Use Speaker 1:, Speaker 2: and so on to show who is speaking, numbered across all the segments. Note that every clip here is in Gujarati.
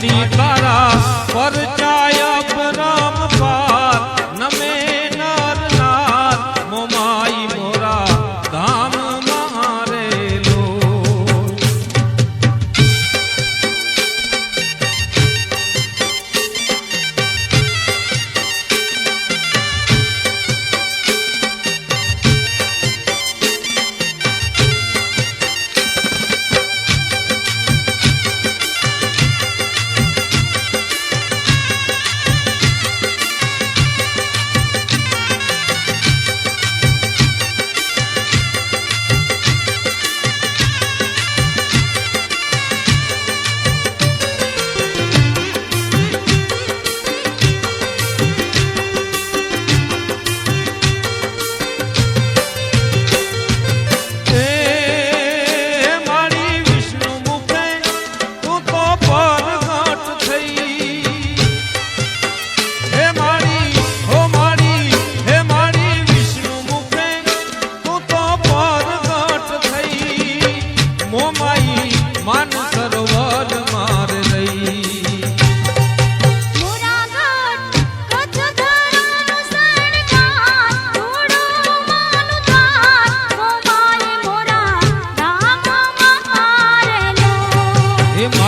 Speaker 1: માડી તારા પરચાય પરમ પાર નમે નર નાર મોમાઈ મોરા ધામ મારેલો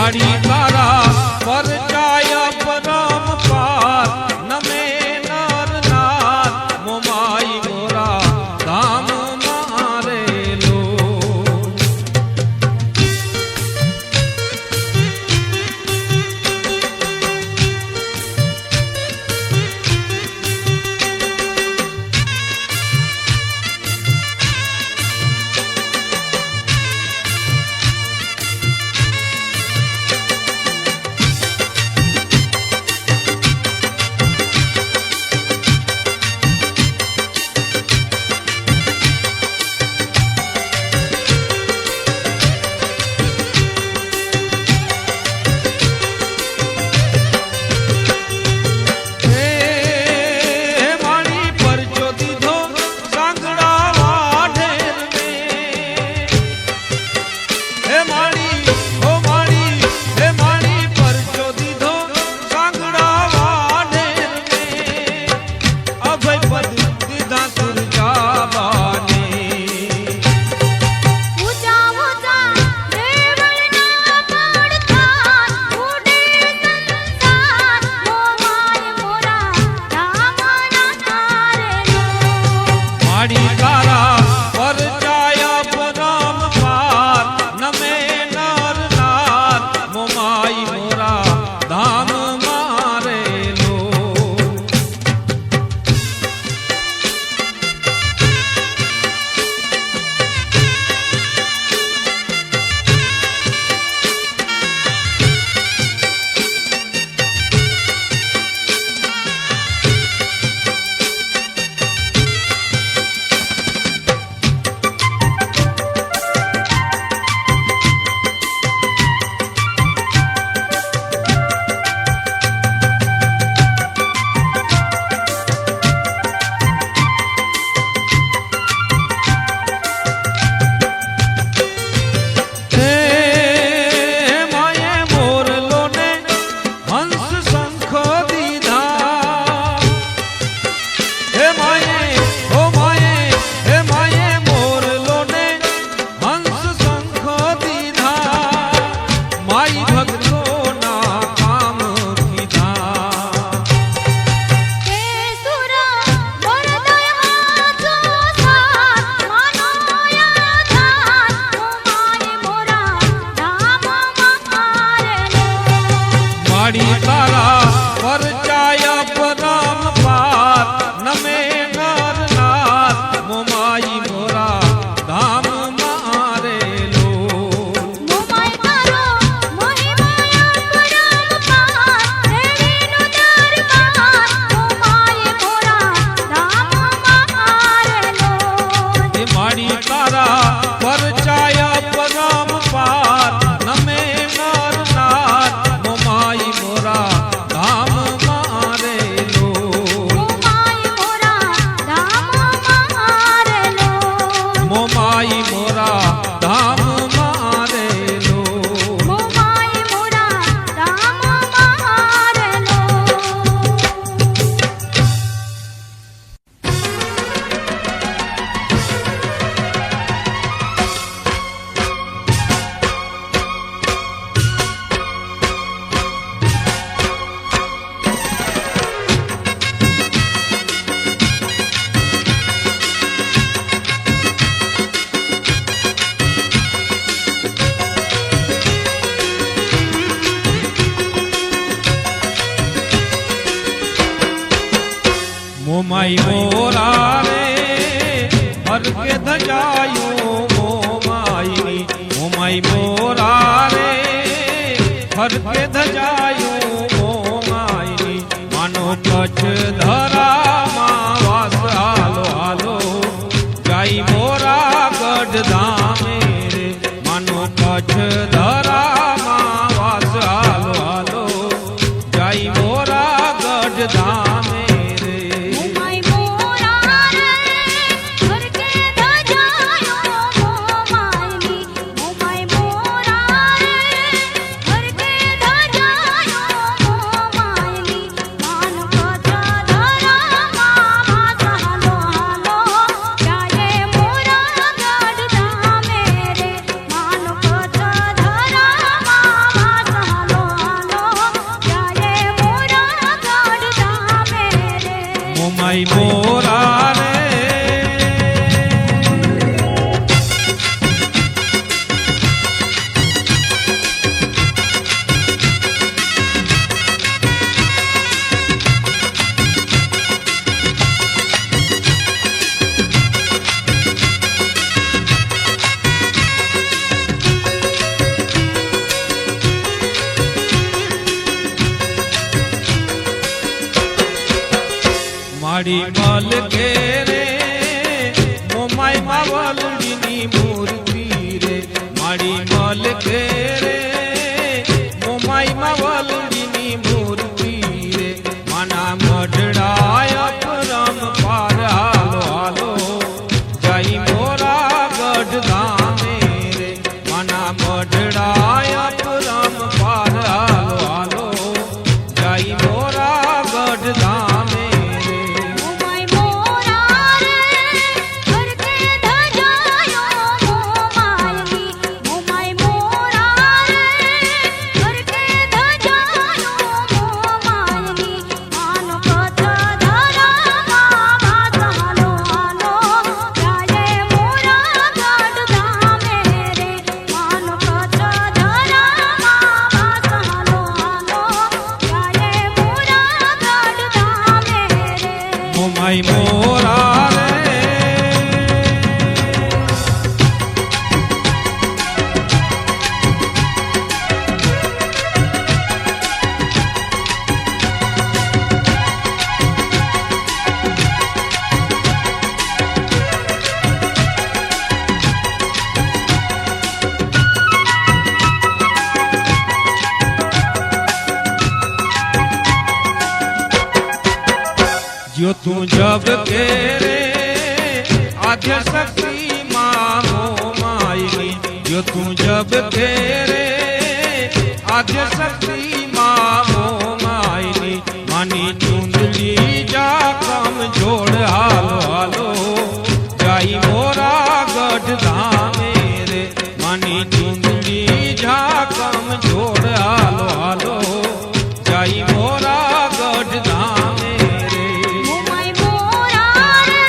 Speaker 1: માડી તારા પરચાય પરમ પાર નમે નર નાર મોમાઈ મોરા ધામ મારેલો માડી તારા પરચાય પરમ પાર નમે નર નાર મોમાઈ મોરા ધામ મારેલો માડી તારા પરચાય પરમ પાર નમે નર નાર મોમાઈ મોરા ધામ મારેલો
Speaker 2: મોમાઈ તારો મહિમાયા પરમ પાર દેવીનો દરબાર મોમાઈ મોરા ધામ મારેલો
Speaker 1: માડી તારા પરચાય પરમ પાર નમે નર નાર મોમાઈ મોરા મોમાઈ મોરા રે હર કે ધજાયો મોમાઈ મોમાઈ મોરા રે હર કે ધજાયો મોમાઈ માનો કચ્છ ધરામાં વાસ હાલો હાલો જાય મોરા ગઢ ધામે રે માનો કચ્છ ધરામાં વાસ હાલો હાલો જાય મોરા ગઢ ધામે રે
Speaker 2: મોમાઈ મોરા રે હર કે ધજાયો મોમાઈ મોમાઈ મોરા રે હર કે ધજાયો મોમાઈ માન કચ્છ ધરામાં વાસ હાલો હાલો જાય મોરા ગઢ ધામે રે માન કચ્છ ધરામાં વાસ હાલો હાલો જાય મોરા ગઢ ધામે રે
Speaker 1: મોમાઈ મોરા રે મારી મલ કે રે મોમાઈ માવલડીની મૂર્તિ રે મારી મલ કે રે મોમાઈ માવલડીની મૂર્તિ રે માના મઢડાય પરમ પાર હાલો હાલો જાય મોરા ગઢ ધામે રે માના મઢડાય પરમ પાર હાલો હાલો જાય મોરા ગઢ ધામે
Speaker 2: મોમાઈ મોરા રે હર કે ધજાયો મોમાઈ મોમાઈ મોરા રે હર કે ધજાયો મોમાઈ માનો કચ્છ ધરામાં વાસ હાલો હાલો જાય મોરા ગઢ ધામે રે માનો કચ્છ ધરામાં વાસ હાલો હાલો જાય મોરા ગઢ ધામે રે
Speaker 1: મોમાઈ મોરા રે जो तू जब के रे आद्य शक्ति माँ मोमाई जो तू जब के रे आद्य शक्ति माँ मोमाई मानी चुंदली जा कम जोड़ हालो हालो जाई मोरा गढ़ धामे रे मानी चुंदली जा कम जोड़ हालो हालो जाई मोरा गढ़ धामे रे
Speaker 2: મોમાઈ મોરા રે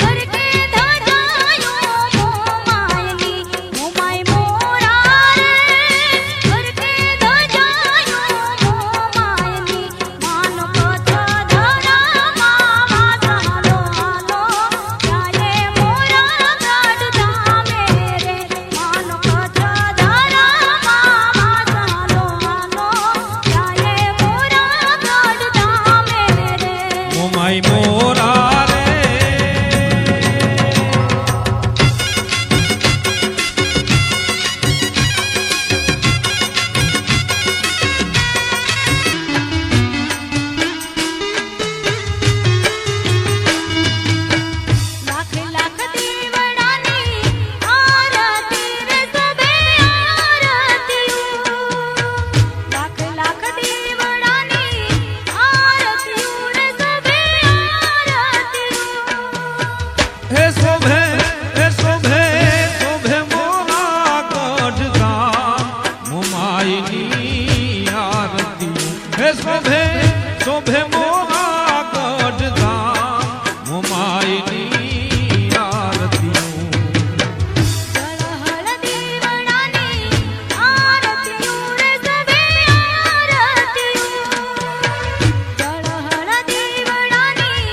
Speaker 2: હર કે ધજાયો મોમાઈ મોમાઈ મોરા રે હર કે ધજાયો મોમાઈ માનો કચ્છ ધરામાં વાસ હાલો હાલો જાય મોરા ગઢ ધામે રે માનો કચ્છ ધરામાં વાસ હાલો હાલો જાય મોરા ગઢ ધામે રે
Speaker 1: મોમાઈ મોરા રે
Speaker 2: લાખ લાખ દીવડાની આરતી રે સભે આરતીઓ લાખ લાખ દીવડાની આરતીઓ રે સભે આરતીઓ
Speaker 1: હે શોભે હે શોભે શોભે મોરા ગઢ ધામ મોમાઈની આરતી હે શોભે શોભે મોરા ગઢ ધામ મોમાઈની આરતી
Speaker 2: હળ દીવડાની આરતીઓ રે સભે આરતીઓ હળ દીવડાની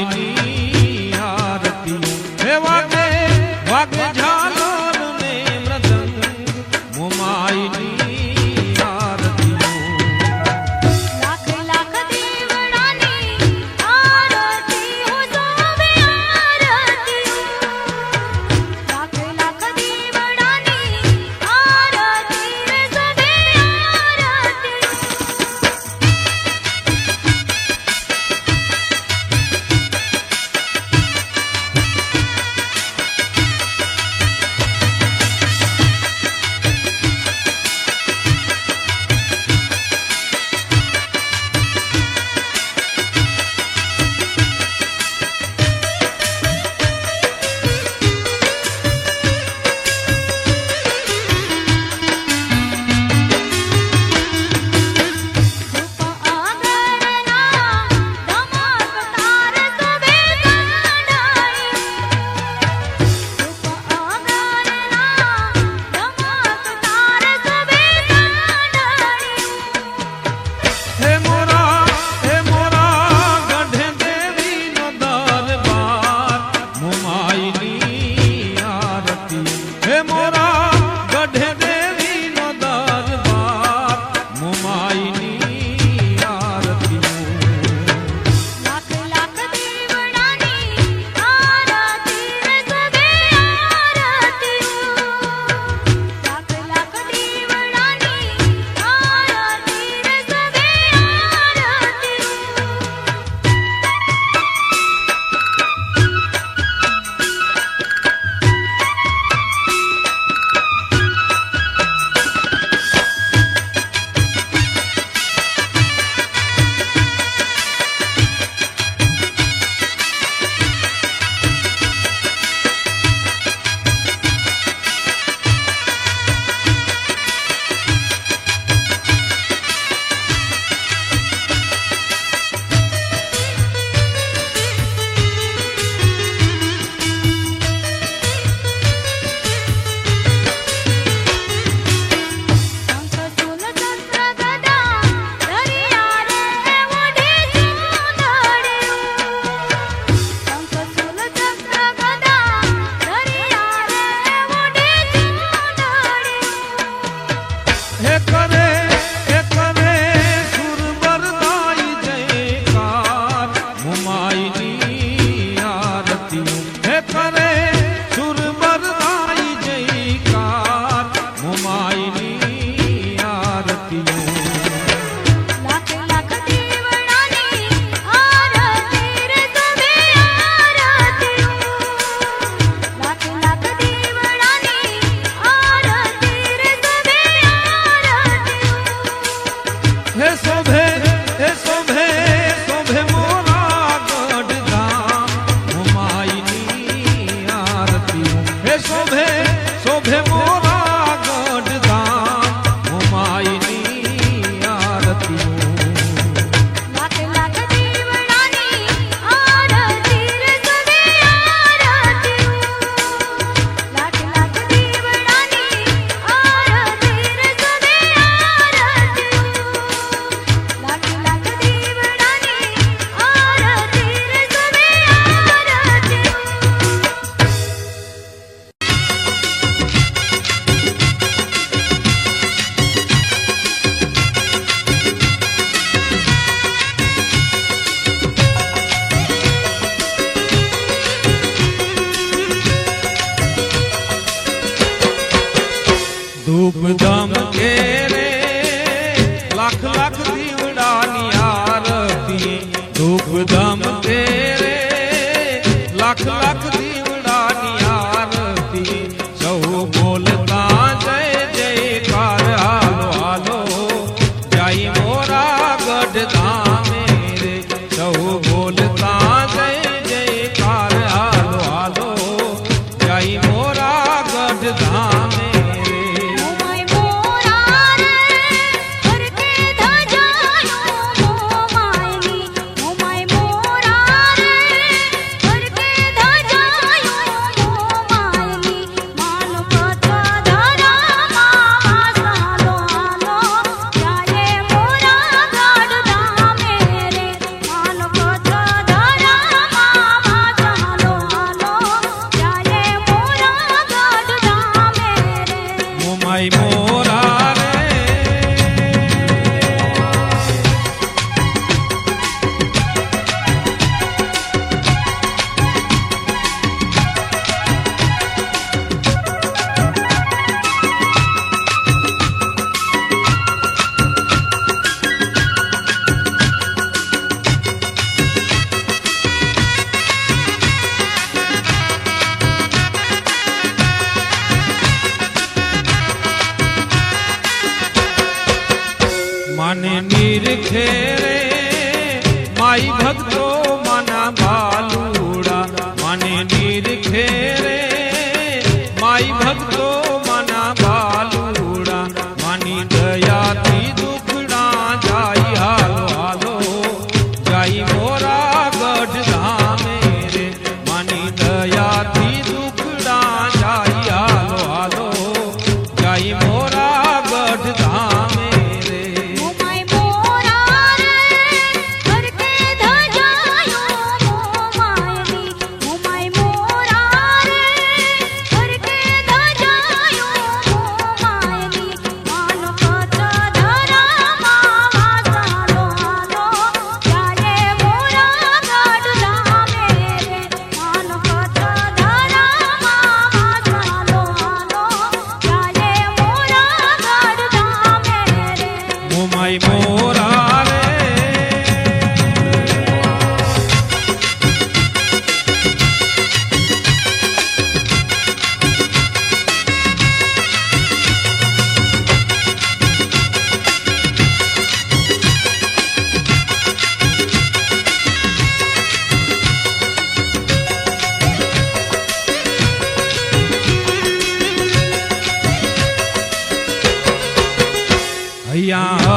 Speaker 1: મોમાઈની આરતી હે વાગે વાગે ઝાલર ને મૃદંગ મોમાઈની આરતી
Speaker 2: લાખ લાખ દેવડાની આરતી હો શોભે આરતી લાખ લાખ દેવડાની આરતી રે શોભે આરતી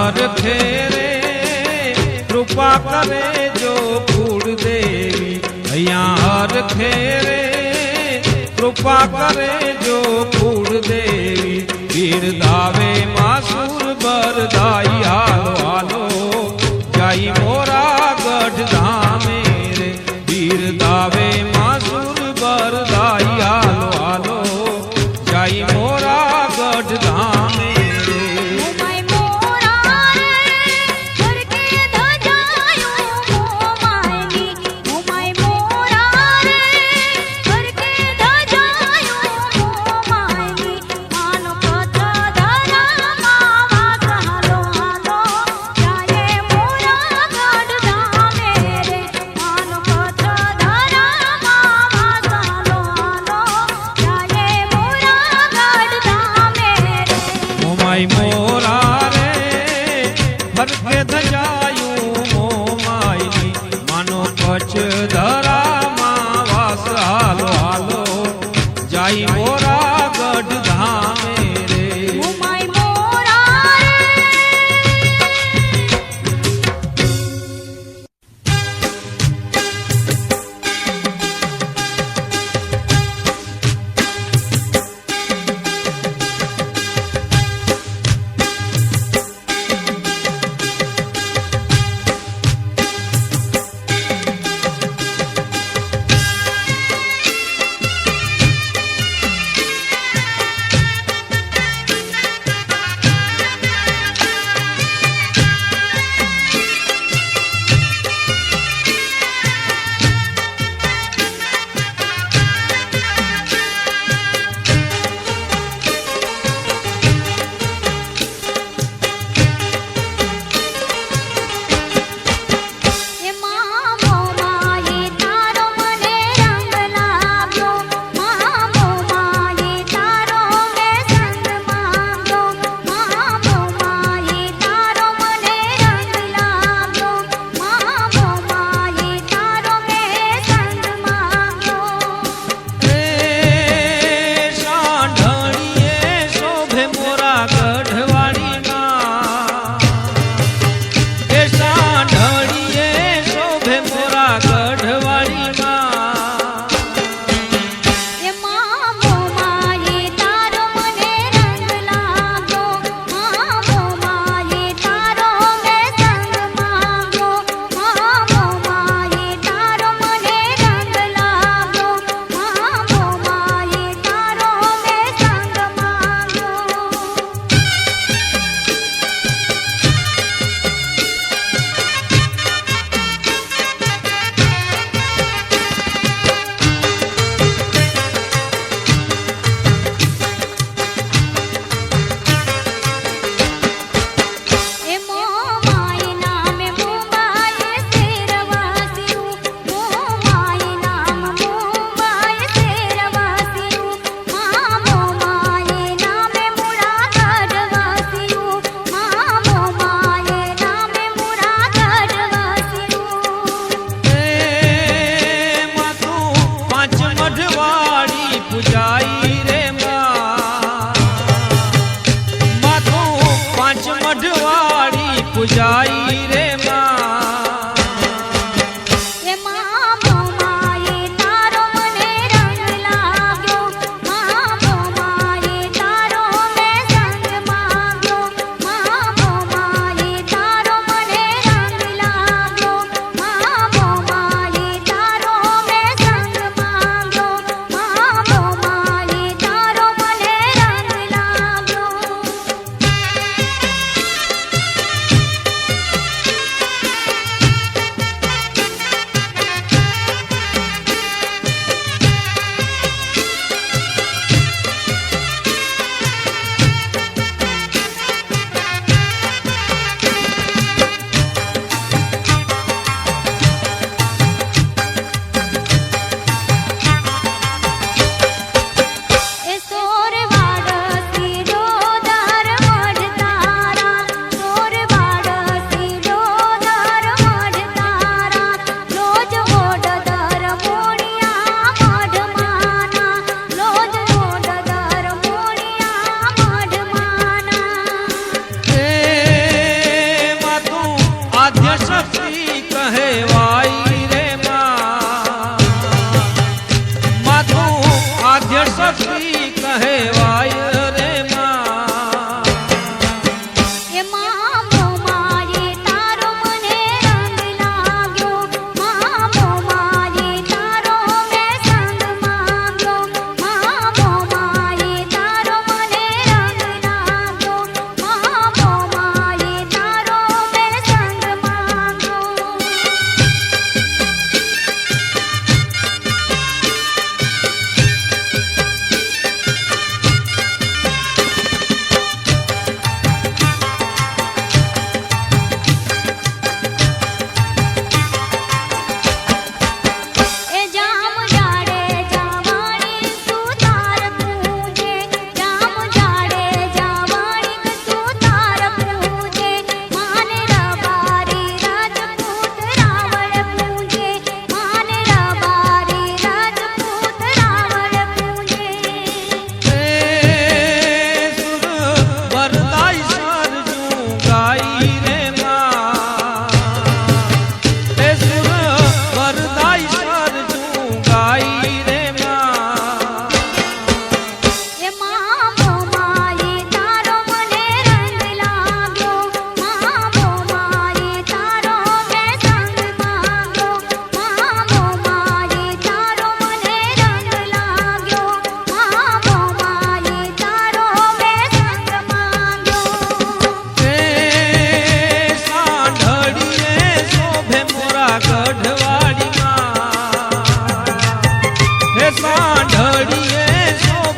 Speaker 1: હર ખેરે કૃપા કરે જો કુળદેવી અહીંયા હર ખેરે કૃપા કરે જો કુળદેવી બિરદાવે માસુર બરદાઈ હાલો હાલો જાઈ મોરા ગઢ ધામે રે બિરદાવે માસુર બરદાઈ હાલો હાલો જાઈ મોરા ગઢ ધામે રે
Speaker 2: મોમાય મોરા રે ઘર કે ધજાયો મોમાયની મોમાય મોરા રે ઘર કે ધજાયો મોમાયની માનો કથા ધરામાં વાસ હાલો હાલો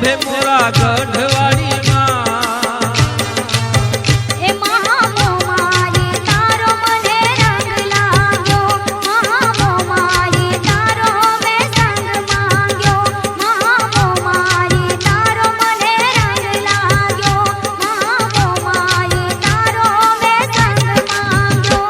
Speaker 1: ભેમોરા ગઢવાડીમાં
Speaker 2: એ મહામોમાઈ તારો મને રંગ લાગ્યો મહામોમાઈ તારો મેં સંગ માંગ્યો મહામોમાઈ તારો મને રંગ લાગ્યો મહામોમાઈ તારો મેં સંગ માંગ્યો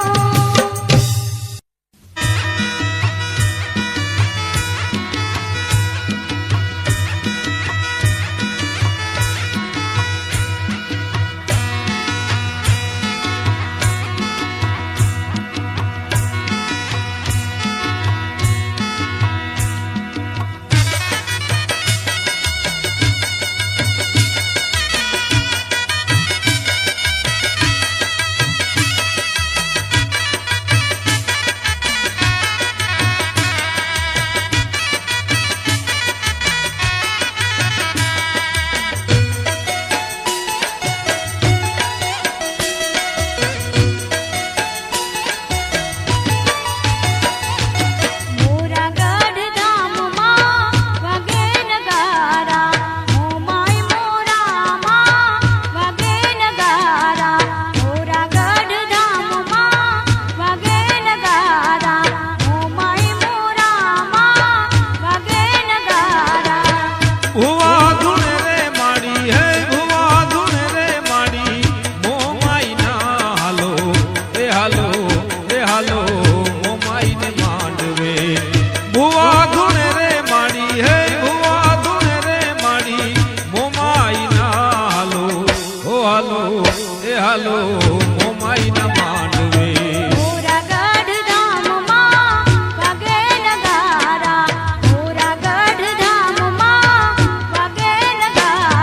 Speaker 1: હાલો મોમાઈ ના માંડવે
Speaker 2: મોરાગઢ ધામમાં વાગે નગારા મોરાગઢ ધામમાં વાગે નગારા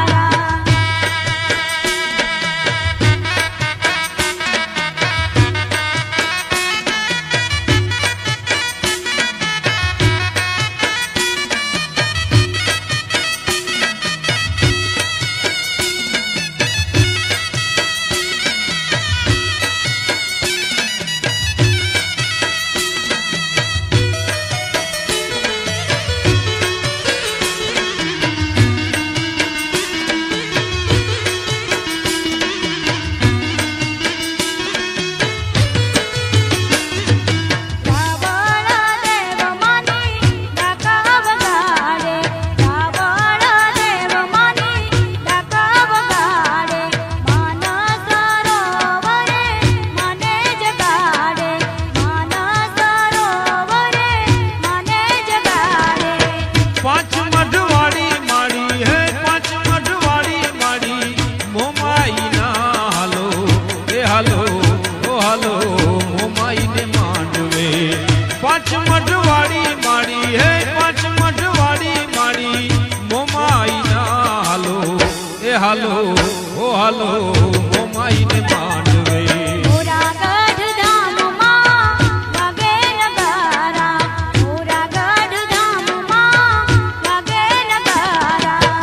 Speaker 1: હાલો ઓ હાલો મોમાઈ ને માંડવે
Speaker 2: મોરાગઢ ધામમાં વાગે નગારા મોરાગઢ ધામમાં વાગે નગારા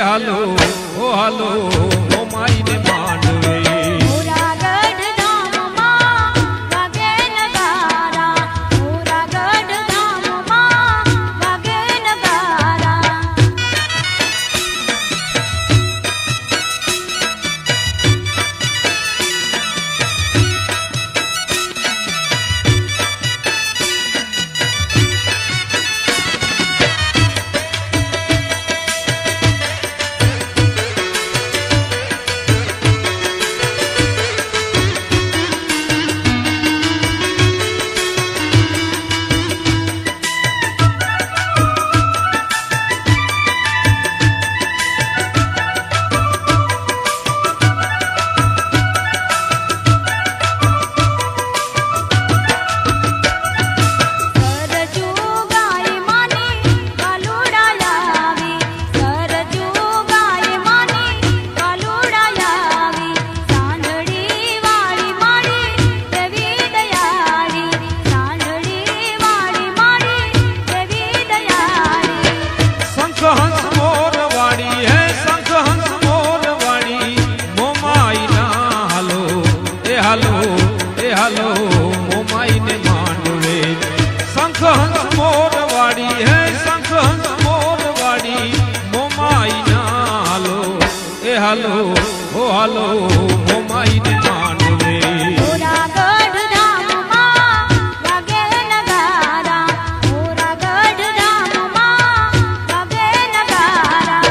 Speaker 1: હાલો ઓ હાલો મોમાઈ ને માંડવે
Speaker 2: મોરાગઢ ધામમાં વાગે નગારા મોરાગઢ ધામમાં વાગે નગારા
Speaker 1: હાલો ઓ હાલો ઓ માઈને માંડવે
Speaker 2: મોરાગઢ ધામમાં વાગે નગારા મોરાગઢ ધામમાં વાગે નગારા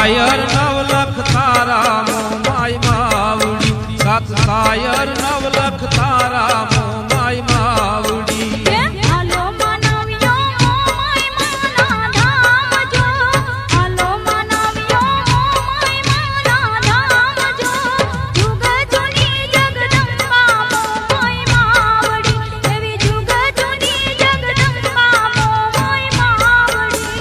Speaker 1: સાયર નવલખ તારા મોમાય માવડી સાત સાયર નવલખ તારા મોમાય માવડી
Speaker 2: હાલો માનવ્યો મોમાય માના ધામ જો હાલો માનવ્યો મોમાય માના ધામ જો જુગ જુની જગદંબા મોમાય માવડી એવી જુગ જુની જગદંબા મોમાય માવડી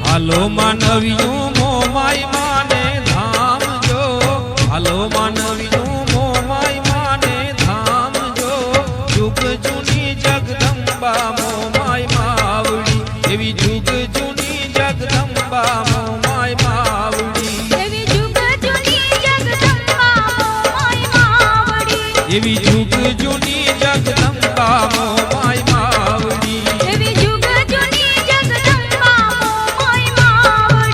Speaker 1: હાલો માનવ્યું મોમાય માને ધામ જો હાલો માનવ્યું મોમાય માને ધામ જો જુગ જૂની જગદંબા મોમાય માવડી એવી જુગ જૂની જગદંબા મોમાય માવડી
Speaker 2: એવી જુગ જુની જગદંબા મોમાય માવડી
Speaker 1: એવી જુગ જૂની જગદંબા મોમાય માવડી
Speaker 2: એવી જુગ જુની જગદંબા મોમાય માવડી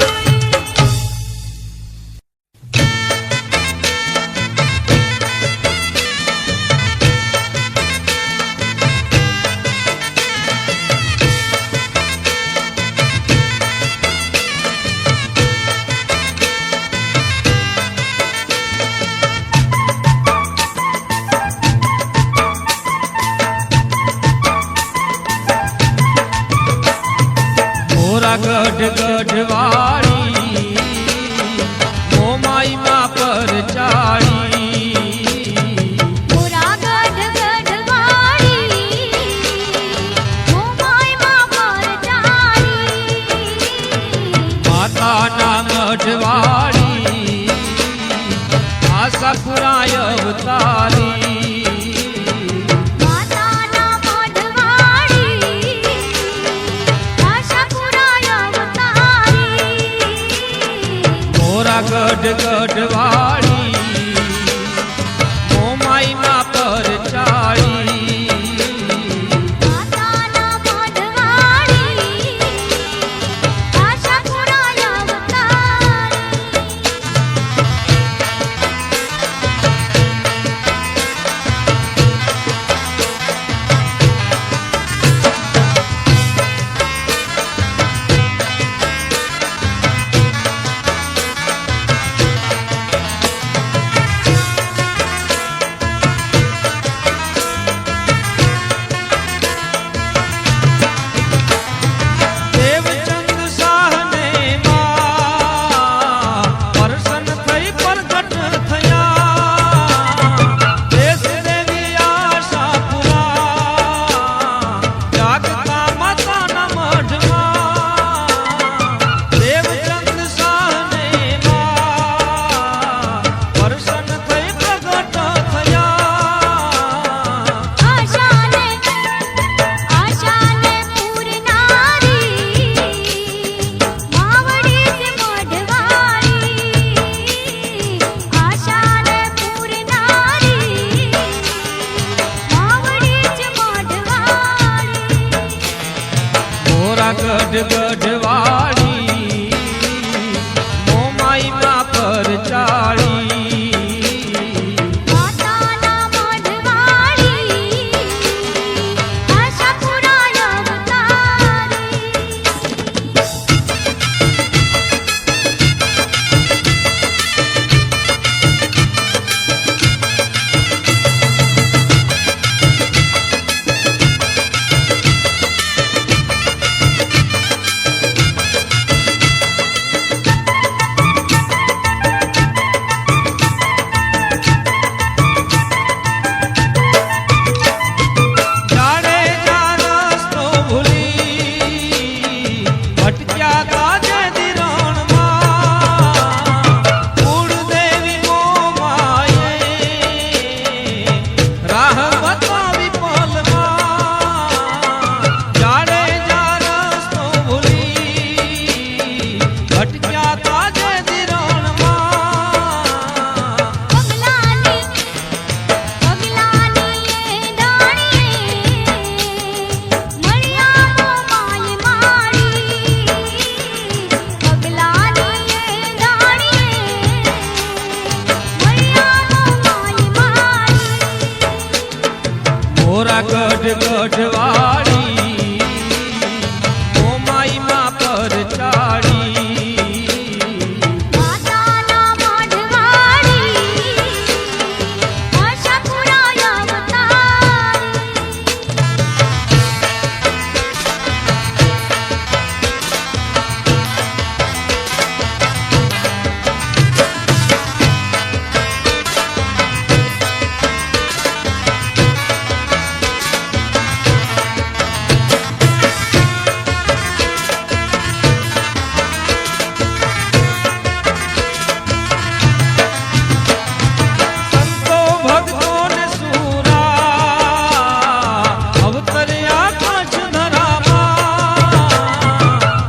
Speaker 1: ગઢ ગઢવાળી મોમાઈ માં પર ચાળી
Speaker 2: મોરા ગઢ ગઢવાળી મોમાય માં પર ચાળી
Speaker 1: માતાના ગઢવાળી આશા પુરાય અવતારી
Speaker 2: માતાના મઢવાળી આશાપુરાય અવતારી
Speaker 1: મોરા ગઢ ગઢવાળી મોમાઈ માં પર ચાળી
Speaker 2: માતાના મઢવાળી આશાપુરાય અવતારી
Speaker 1: દેવચંદ શાહને માં પ્રસન્ન થઈ પ્રગટ થયા દેશ દેવી આશાપુરા જાગતા માતાના મઢમાં દેવચંદ શાહને માં પ્રસન્ન થઈ પ્રગટ થયા
Speaker 2: આશાને પૂરનારી માવડી છે મઢવાળી આશાને પૂરનારી માવડી છે મઢવાળી
Speaker 1: મોરા ગઢ ગઢવાળી મોમાઈ માં પર ચાળી મોરા ગઢ ગઢવાળી ઓ માઈ માં પર ચાડી
Speaker 2: માતાના મઢવાડી આશાપુરા
Speaker 1: સંતો ભક્તો ને સુરા અવતર્યા કચ્છ ધરામાં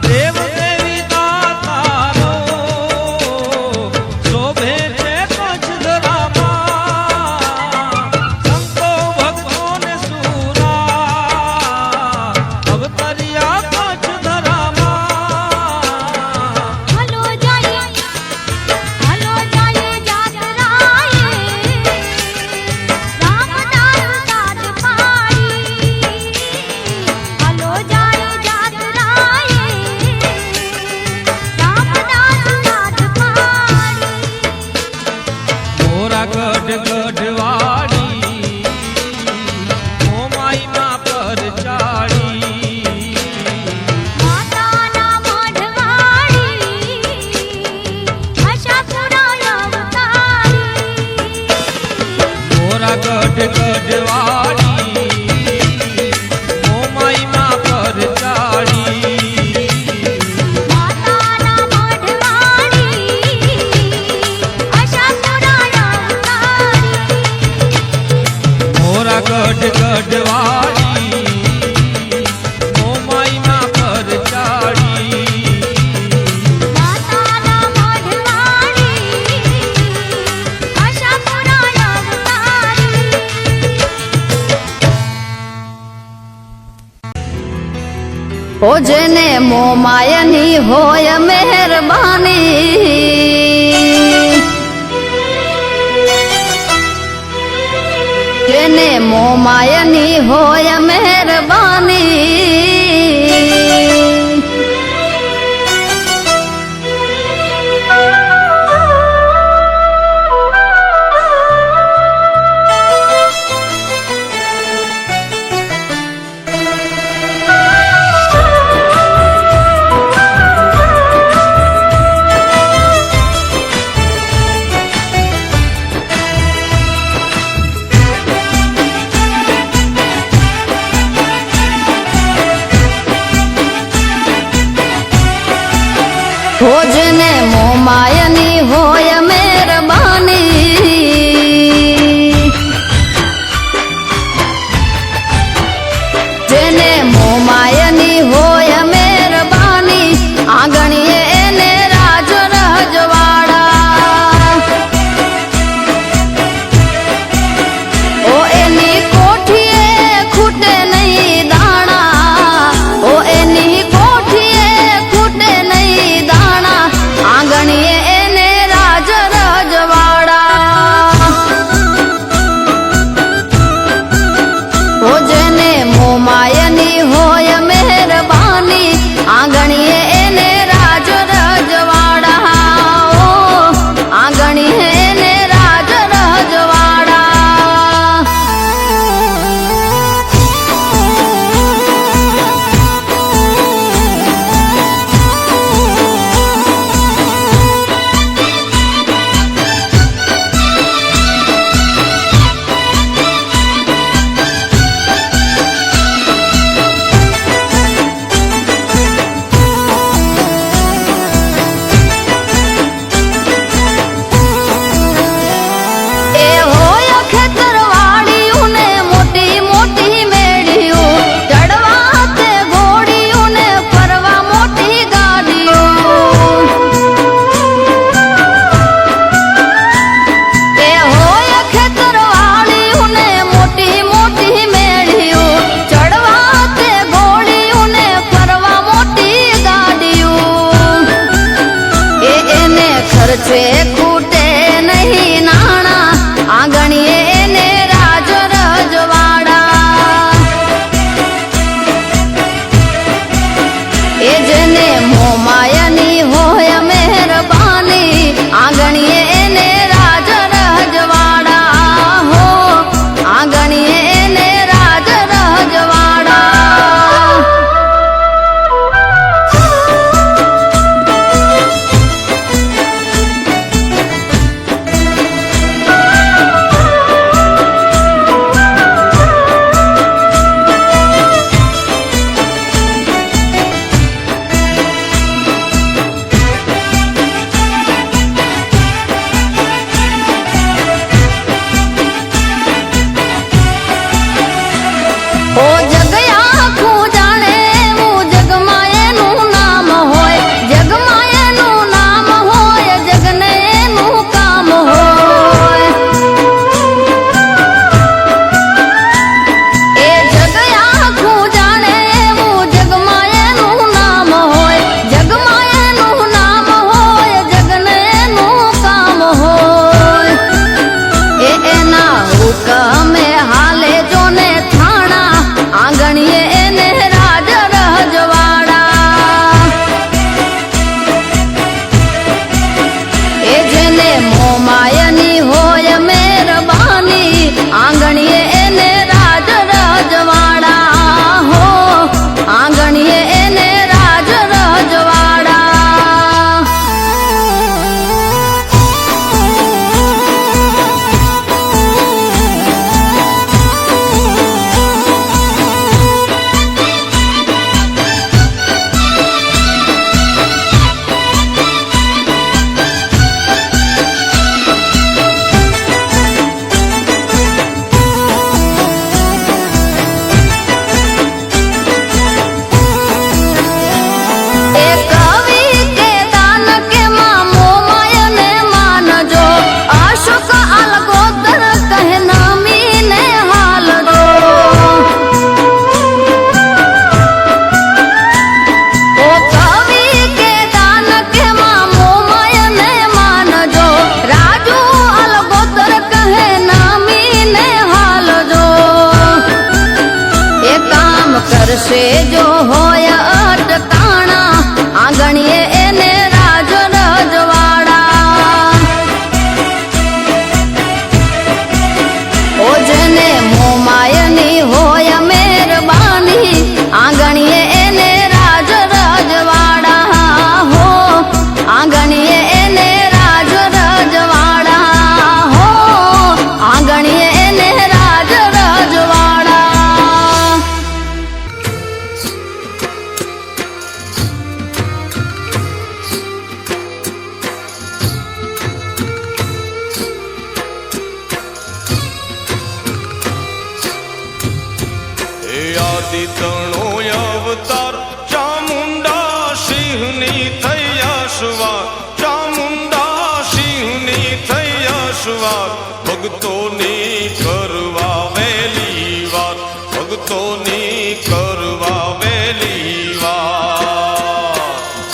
Speaker 1: દેવ દેવી દાતારો શોભે છે કચ્છ ધરામાં સંતો ભક્તો ને સુરા અવતર્યા કચ્છ ધરામાં
Speaker 2: હલો જાય જાતરાએ રામદાસ સાથ પાડી હલો જાય જાતરાએ રામદાસ સાથ પાડી
Speaker 1: મોરા ગઢ ગઢવાળી ઓ માઈ માં પર ચાડી
Speaker 2: માતાના મઢવાડી આશાપુરા અવતારી
Speaker 1: મોરા ગઢ ગઢવાળી ઓ માઈ માં પર ચાડી
Speaker 2: માતાના મઢવાડી આશાપુરા અવતારી
Speaker 1: મોરા ગઢ ગઢવાળી ઓ માઈ માં પર ચાડી
Speaker 2: માતાના મઢવાડી આશાપુરા અવતારી
Speaker 3: ઓ જેને મોમાયની હોય મહેરબાની જેને મોમાયની હોય મહેરબાની સેજો હોય અટકાણા આંગણીએ એને રાજ રજવાડા ઓ જેને મોમાયની હોય મહેરબાની આંગણીએ એને રાજ રજવાડા હો આંગણીએ એને રાજ રજવાડા હો આંગણીએ એને રાજ રજવાડા
Speaker 4: હે આદિ તણો અવતાર ચામુંડા સિંહની થઈ અસવાર ચામુંડા સિંહની થઈ અસવાર ભક્તોની કરવા વેલી વાર ભક્તોની કરવા વેલી વાર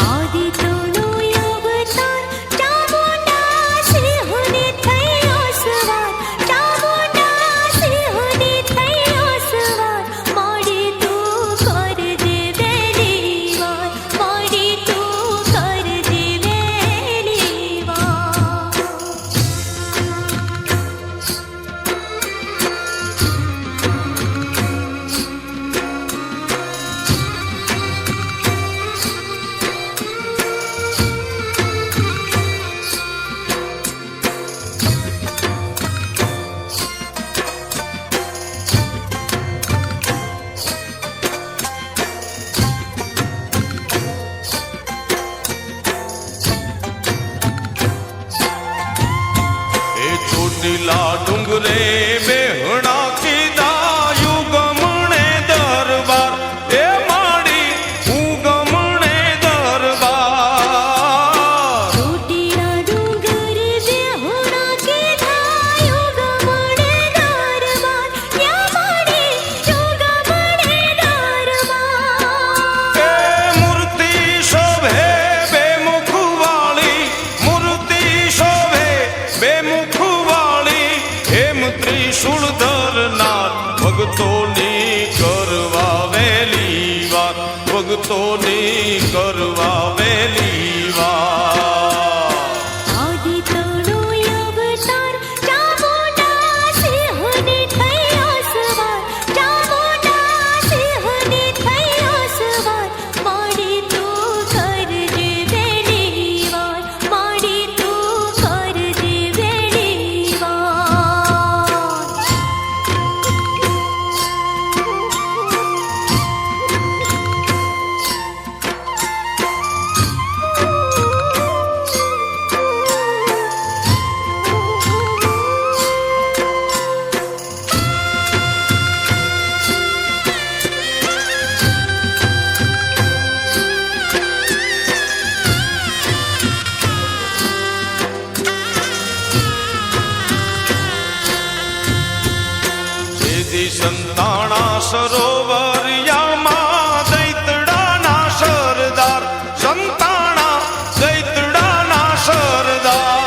Speaker 2: આદિ તણો અવતાર ચામુંડા સિંહની થઈ અસવાર ચામુંડા સિંહની થઈ અસવાર મોડી તું કરજે વેલી વાર મોડી તું કરજે વેલી વાર
Speaker 4: એ ચોટીલા ડુંગરે બેહણા કીધા યુગમણે દરબાર એ માડી ઉગમણે દરબાર
Speaker 2: ચોટીલા ડુંગર બેહુણા કીધા યુગમણે દરબાર યા માડી યુગમણે દરબાર
Speaker 4: એ મૂર્તિ શોભે બે મુખવાળી મૂર્તિ શોભે બે મુખવાળી હેમ ત્રિશૂળ ધરનાર ભક્તોની કરવા વેલી વાર ભક્તોની કરવા વેલી વાર
Speaker 2: આદિ તણો અવતાર ચામુંડા સિંહની થઈ અસવાર ચામુંડા સિંહની થઈ અસવાર મોડી તું કરજે વેલી વાર મોડી તું કરજે વેલી વાર
Speaker 4: જેદી સંતાણા સરોવરિયામાં દૈતડાના સરદાર સંતાણા દૈતડાના સરદાર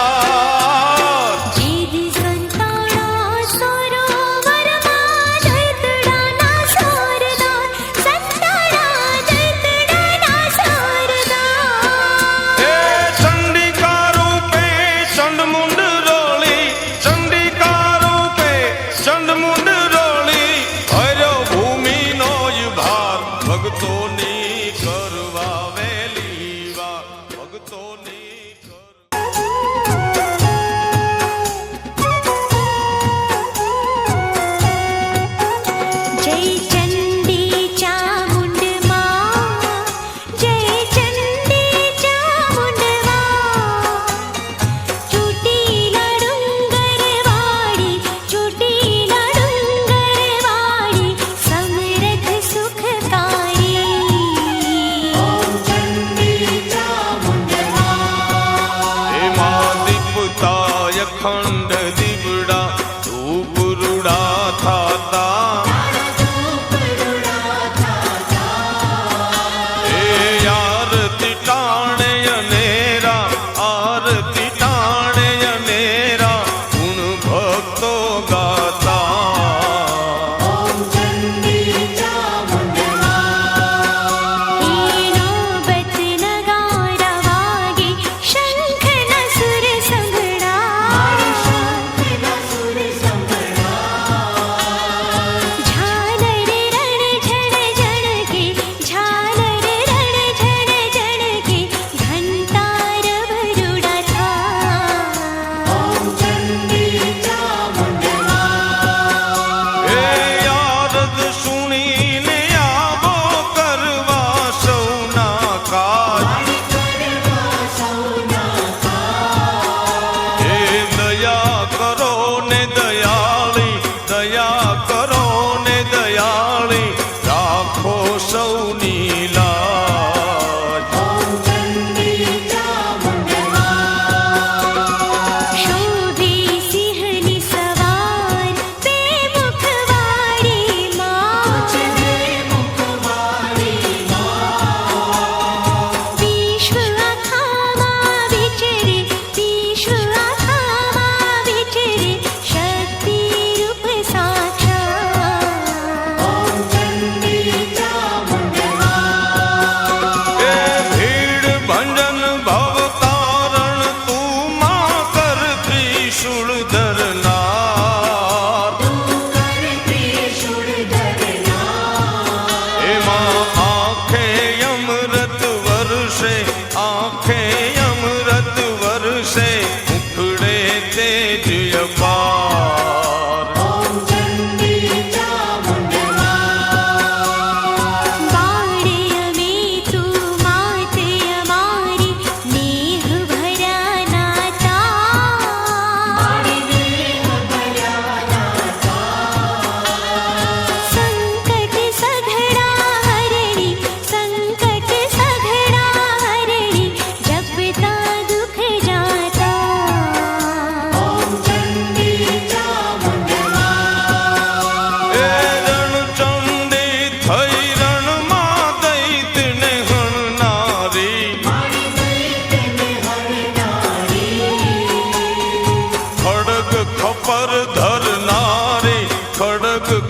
Speaker 2: જીદી સંતાણા સરોવરમાં દૈતડાના સરદાર સંતાણા દૈતડાના સરદાર
Speaker 4: એ ચંડિકા રૂપે ચંડમુંડ રોળી ચંડિકા રૂપે ચંડમુંડ રોળી હર્યો ભૂમિનો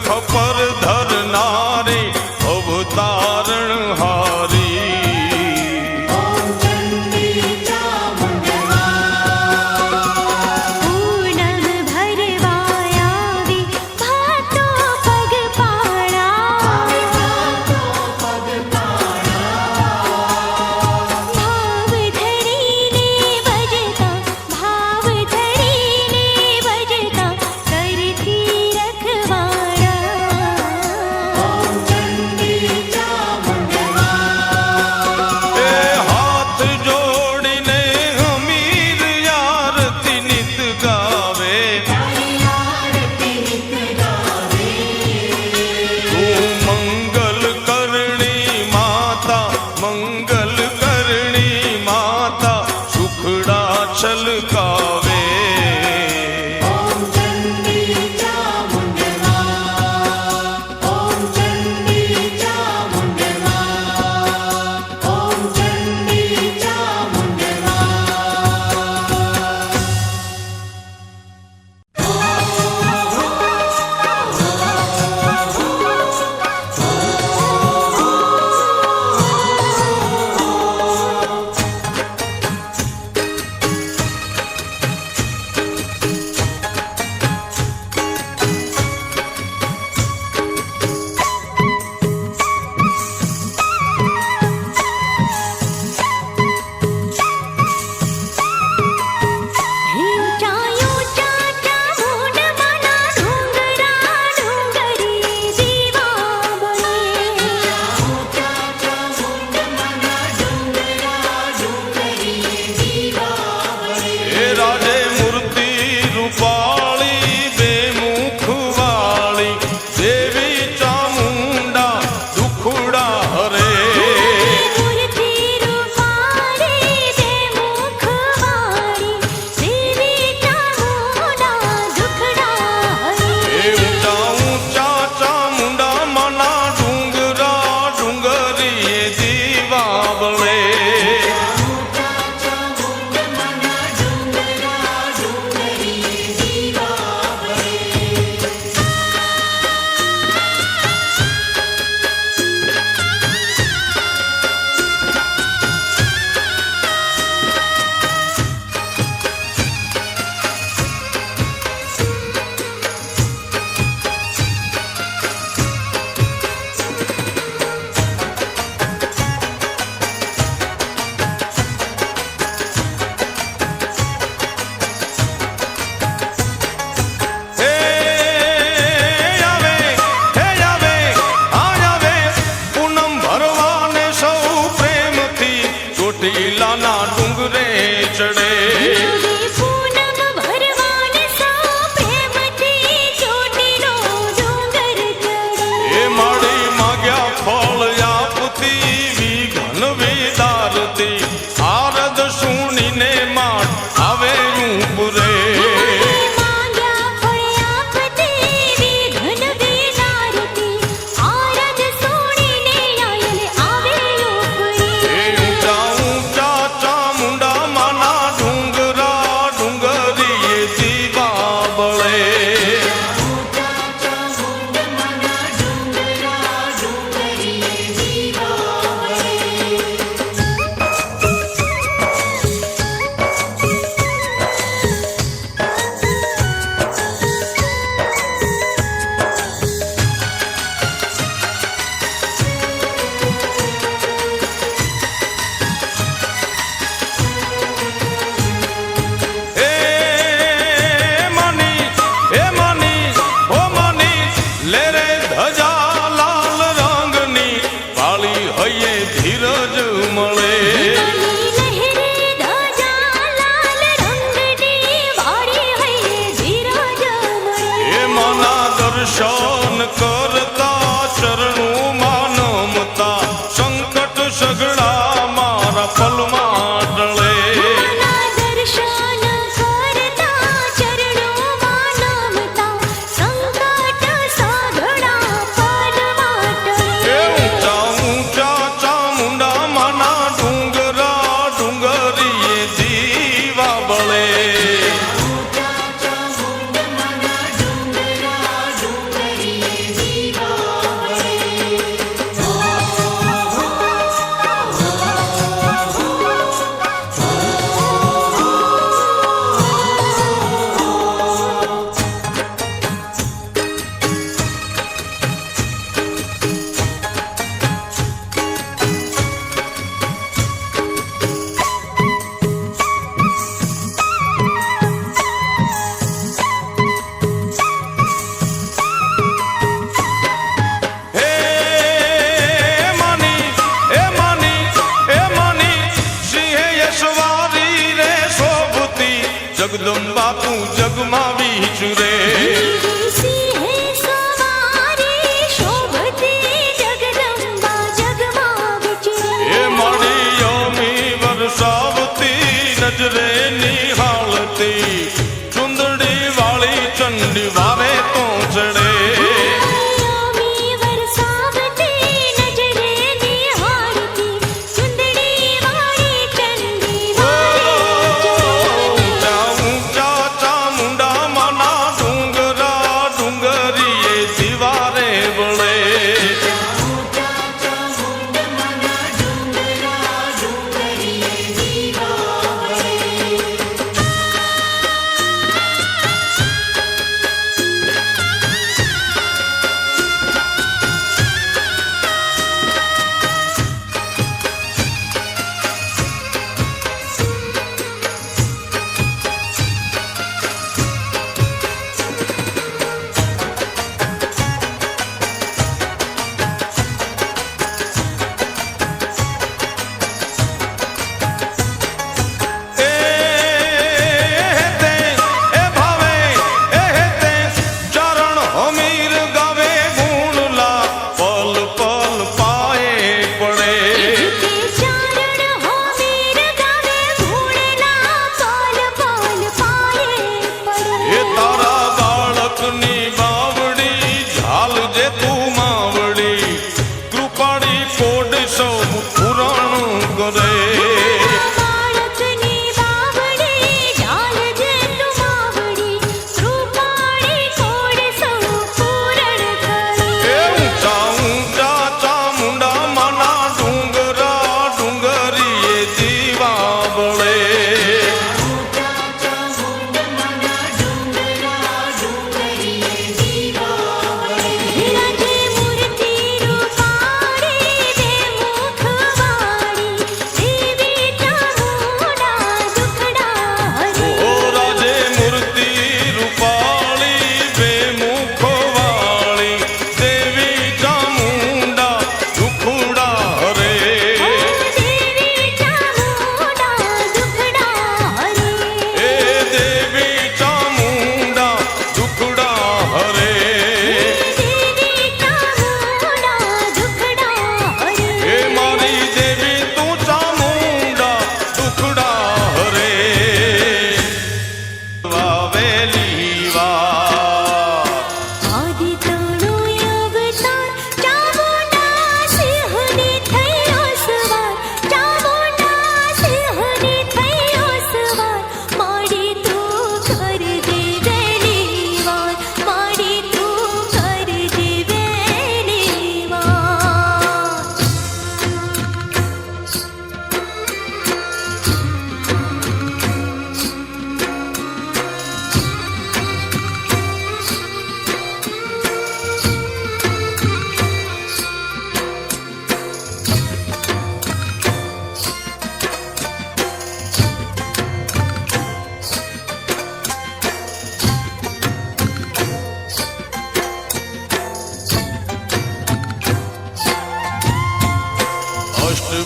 Speaker 4: ખપર ધરનારી અવતારણ હારી
Speaker 2: પૂનમ ભરવા આવી ભાતો પગપાળા ભાવ ધરીને વજતા કરતી રખવાડા
Speaker 4: એ હાથ જોડીને અમીર યારતી નિત ગાવે તું મંગલ કરણી માતા સુખડા છલકાવે એ રાજે મૂર્તિ રૂપાળી બે મુખવાળી દેવી ચામુંડા દુખડા હરે
Speaker 2: મૂર્તિ રૂપાળી બે મુખવાળી દેવી ચામુંડા દુખડા હરે
Speaker 4: એ ઊંચા ઊંચા ચામુંડા મના ડુંગરી એ દીવાવળે ચોટીલાના ડુંગરે ચડે
Speaker 2: પૂનમ ભરવાને સૌ પ્રેમથી ચોટીલો ડુંગર ચડે
Speaker 4: એ માડી માગ્યા ફળ આપતી વિઘ્ન વિદારતી આરદ સુણીને માટ આવે રૂપરે
Speaker 2: માંગ્યા ફળ આપતી વિઘ્ન વિદારતી આરજ સોણીને આયલે આવે ઉપરી
Speaker 4: એ ઊંચા ઊંચા ચામુંડા માના ડુંગરી એ દીવાવળે દર્શન કરતા ચરણોમાં નમતા સંકટ સગડા મારા પલમાં ટળે
Speaker 2: દર્શન કરતા ચરણોમાં નમતા સંકટ સગડા
Speaker 4: ચુરે
Speaker 2: સિંહે સવારી શોભતે જગદંબા જગમાં વિચરે.
Speaker 4: એ માડી યમી વરસાવતી નજરે નિહાળતી ચુંદડી વાળી ચંડી વારે તો ચડે
Speaker 2: યમી વરસાવતી નજરે નિહાળતી ચુંદડી વાળી ચંડી વારે
Speaker 4: ઊંચા ઊંચા ચામુંડા માના ડુંગરા ડુંગરીએ દિવારે વળે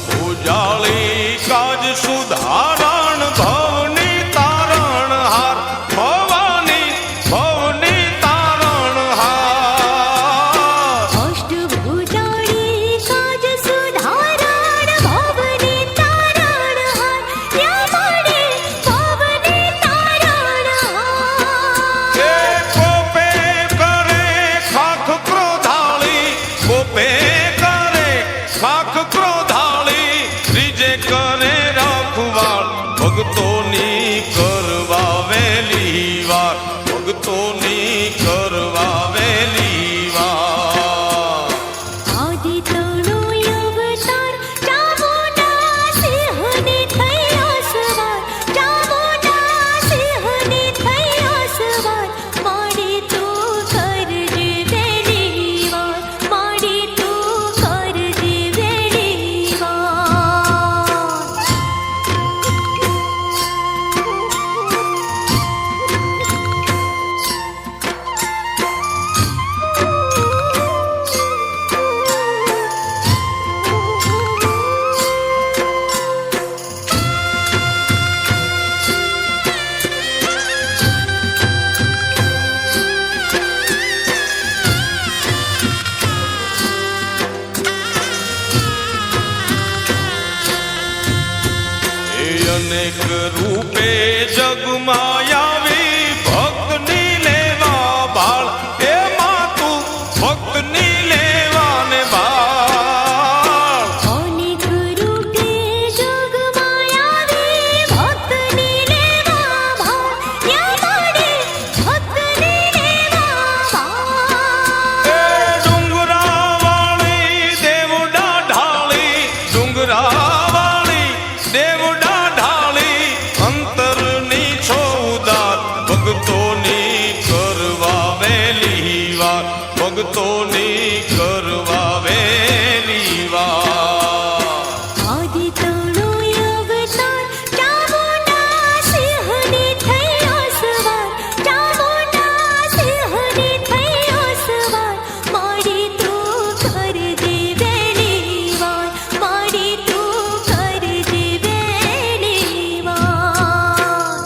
Speaker 4: ભુજાળી કાજ સુધારણ ભવની તારણ હાર ભવની તારણ હાર
Speaker 2: અષ્ટભુજાળી કાજ સુધારણ ભવની તારણ હાર યામડે ભવની તારણ હાર
Speaker 4: એ કોપે કરે ખાખ ક્રોધાળી કોપે કરે ખાખ ક્રોધાળી ત્રીજે કરે રાખવાળ જગમાં આવી ભક્તની લેવા બાળ એમાં તું ભક્તની લેવા ને બાળ
Speaker 2: અનેક રૂપે જગમાં આવી ભક્તની લેવા ભાળ યા મળે ભક્તની લેવા ભાળ
Speaker 4: એ ડુંગરાવાળી દેવડા ઢાળી ડુંગરાવાળી દેવડા ઢાળી અંતરની છોદાર ભક્તોની કરવા વેલી વાર ભક્તોની કરવા વેલી વાર
Speaker 2: આદિ તણો અવતાર ચામુંડા સિંહની થયો સવાર ચામુંડા સિંહની થયો સવાર મારી તું કરજે વેલી વાર મારી તું કરજે વેલી વાર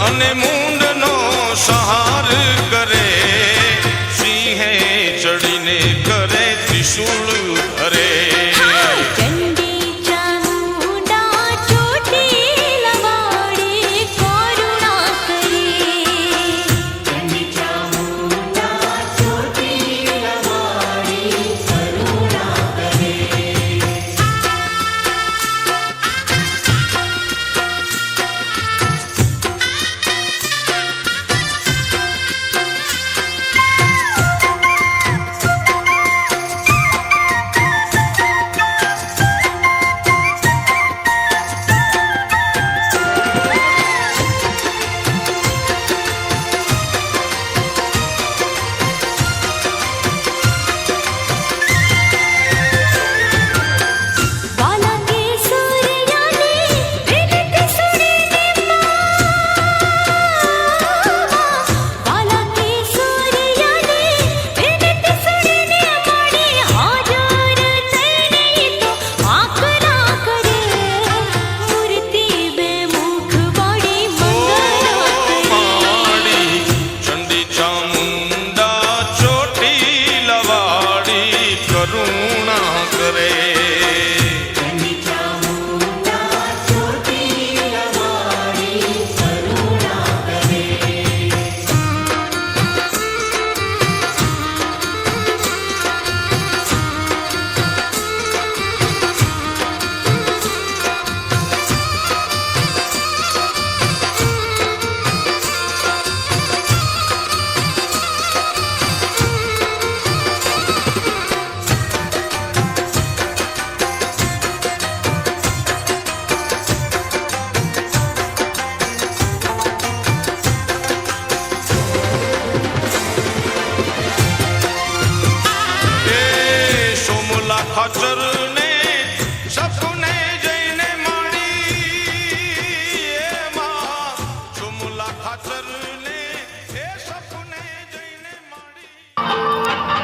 Speaker 4: અને મૂંડનો સહાર કરે સિંહે ચડીને કરે ત્રિશૂળ ધરે
Speaker 2: ચંડી ચામુંડા ચોટીલા વાળી કરુણા કરે ચંડી ચામુંડા ચોટીલા વાળી કરુણા કરે વાલા કે સૂર્યાની વિનતી સુણીને વાલા કે સૂર્યાની વિનતી સુણીને માડી હાજર થઈને તો આકરા કરે મૂર્તિ બે મુખ વાળી મંગળા
Speaker 4: માડી ચંડી ચામુંડા ચોટીલા વાળી કરુણા કરે
Speaker 2: ચંડી ચામુંડા ચોટીલા વાળી કરુણા કરે
Speaker 4: એ સોમલા ખાચર ને સપને જઈને માડી એમાં સોમલા ખાચર ને એ સપને જઈને માડી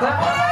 Speaker 5: એ